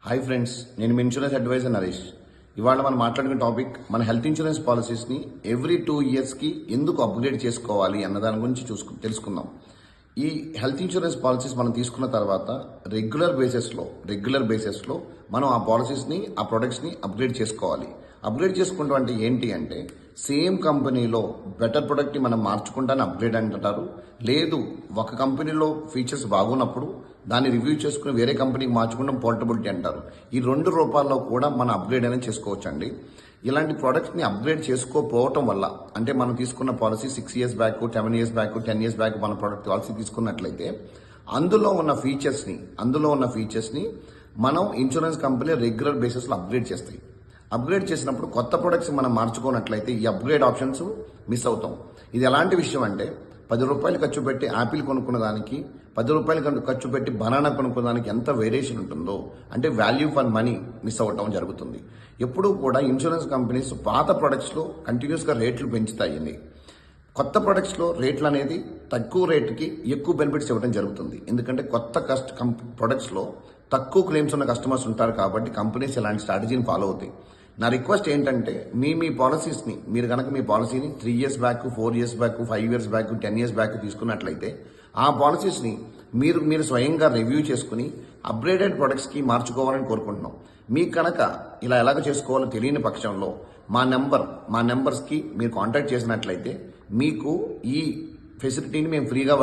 Hi friends, నేను మీ insurance advisor Naresh. ఇవాళ మనం మాట్లాడుకునే టాపిక్ మన హెల్త్ ఇన్సూరెన్స్ పాలసీస్ని ఎవ్రీ 2 ఇయర్స్కి ఎందుకు అప్గ్రేడ్ చేసుకోవాలి అన్న దాని గురించి తెలుసుకుందాం. ఈ హెల్త్ ఇన్సూరెన్స్ పాలసీస్ మనం తీసుకున్న తర్వాత రెగ్యులర్ బేసిస్లో మనం ఆ పాలసీస్ని ఆ ప్రొడక్ట్స్ని అప్గ్రేడ్ చేసుకోవాలి. అప్గ్రేడ్ చేసుకుంటాం అంటే ఏంటి అంటే సేమ్ కంపెనీలో బెటర్ ప్రొడక్ట్ని మనం మార్చుకుంటానే అప్గ్రేడ్ అంటారు. లేదు, ఒక కంపెనీలో ఫీచర్స్ బాగున్నప్పుడు దాన్ని రివ్యూ చేసుకుని వేరే కంపెనీకి మార్చుకుంటాం పోర్టబిలిటీ అంటారు. ఈ 2 రూపాల్లో కూడా మనం అప్గ్రేడ్ అనేది చేసుకోవచ్చండి. ఇలాంటి ప్రొడక్ట్స్ని అప్గ్రేడ్ చేసుకోకపోవటం వల్ల, అంటే మనం తీసుకున్న policy 6 years back, 7 years back, 10 years back మన ప్రొడక్ట్ పాలసీ తీసుకున్నట్లయితే అందులో ఉన్న ఫీచర్స్ని మనం ఇన్సూరెన్స్ కంపెనీ రెగ్యులర్ బేసిస్లో అప్గ్రేడ్ చేస్తాయి. అప్గ్రేడ్ చేసినప్పుడు కొత్త ప్రొడక్ట్స్ మనం మార్చుకున్నట్లయితే ఈ అప్గ్రేడ్ ఆప్షన్స్ మిస్ అవుతాం. ఇది ఎలాంటి విషయం అంటే 10 రూపాయలు ఖర్చు పెట్టి యాపిల్ కొనుక్కున్న దానికి 10 రూపాయలు ఖర్చు పెట్టి బనానా కొనుక్కున్న దానికి ఎంత వేరియేషన్ ఉంటుందో, అంటే వాల్యూ ఫర్ మనీ మిస్ అవ్వటం జరుగుతుంది. ఎప్పుడూ కూడా ఇన్సూరెన్స్ కంపెనీస్ పాత ప్రొడక్ట్స్లో కంటిన్యూస్గా రేట్లు పెంచుతాయి. కొత్త ప్రొడక్ట్స్లో రేట్లు అనేది తక్కువ రేటుకి ఎక్కువ బెనిఫిట్స్ ఇవ్వడం జరుగుతుంది. ఎందుకంటే కొత్త ప్రొడక్ట్స్లో తక్కువ క్లెయిమ్స్ ఉన్న కస్టమర్స్ ఉంటారు కాబట్టి కంపెనీస్ ఇలాంటి స్ట్రాటజీని ఫాలో అవుతాయి. నా రిక్వెస్ట్ ఏంటంటే మీ పాలసీస్ని మీరు కనుక మీ పాలసీని 3 years back, 4 years back, 5 years back, 10 years back తీసుకున్నట్లయితే ఆ పాలసీస్ని మీరు స్వయంగా రివ్యూ చేసుకుని అప్గ్రేడెడ్ ప్రొడక్ట్స్కి మార్చుకోవాలని కోరుకుంటున్నాం. మీకు కనుక ఇలా ఎలాగ చేసుకోవాలో తెలియని పక్షంలో మా నెంబర్స్కి మీరు కాంటాక్ట్ చేసినట్లయితే మీకు ఈ ఫెసిలిటీని మేము ఫ్రీగా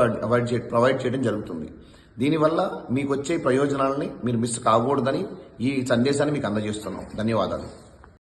ప్రొవైడ్ చేయడం జరుగుతుంది. దీనివల్ల మీకు వచ్చే ప్రయోజనాలని మీరు మిస్ కాకూడదని ఈ సందేశాన్ని మీకు అందజేస్తున్నాం. ధన్యవాదాలు.